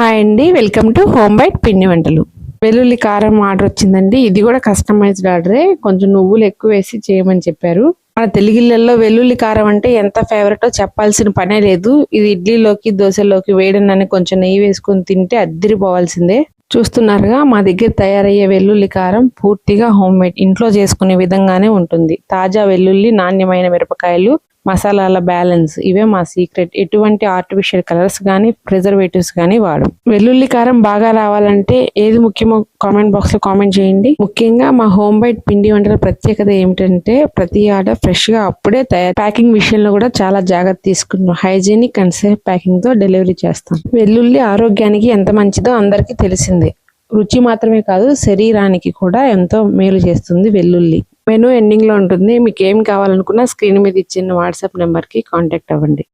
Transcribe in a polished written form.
Hi అండి, welcome to home byte పిండి వంటలు. వెల్లుల్లి కారం ఆర్డర్ వచ్చిందండి. ఇది కూడా కస్టమైజ్డ్ ఆర్డరే. కొంచెం నువ్వులు ఎక్కువ వేసి చేయమని చెప్పారు. మన తెలుగులలో వెల్లుల్లి కారం అంటే ఎంత ఫేవరెటో చెప్పాల్సిన పనే లేదు. ఇది ఇడ్లీలోకి దోశలోకి వేయడనని కొంచెం నెయ్యి వేసుకొని తింటే అద్దిరిపోవాల్సిందే. చూస్తున్నారుగా, మా దగ్గర తయారయ్యే వెల్లుల్లి కారం పూర్తిగా హోమ్ మేడ్, ఇంట్లో చేసుకునే విధంగానే ఉంటుంది. తాజా వెల్లుల్లి, నాణ్యమైన మిరపకాయలు, మసాలాల బ్యాలెన్స్, ఇవే మా సీక్రెట్. ఎటువంటి ఆర్టిఫిషియల్ కలర్స్ కానీ ప్రిజర్వేటివ్స్ కానీ వాడం. వెల్లుల్లి కారం బాగా రావాలంటే ఏది ముఖ్యమో కామెంట్ బాక్స్ లో కామెంట్ చేయండి. ముఖ్యంగా మా హోమ్ బైట్ పిండి వంటల ప్రత్యేకత ఏమిటంటే ప్రతి ఆర్డర్ ఫ్రెష్ గా అప్పుడే తయారు. ప్యాకింగ్ విషయంలో కూడా చాలా జాగ్రత్త తీసుకున్నాం. హైజీనిక్ అండ్ సేఫ్ ప్యాకింగ్ తో డెలివరీ చేస్తాం. వెల్లుల్లి ఆరోగ్యానికి ఎంత మంచిదో అందరికీ తెలిసిందే. రుచి మాత్రమే కాదు, శరీరానికి కూడా ఎంతో మేలు చేస్తుంది వెల్లుల్లి. మెనూ ఎండింగ్ లో ఉంటుంది. మీకు ఏం కావాలనుకున్నా స్క్రీన్ మీద ఇచ్చిన వాట్సాప్ నెంబర్ కి కాంటాక్ట్ అవ్వండి.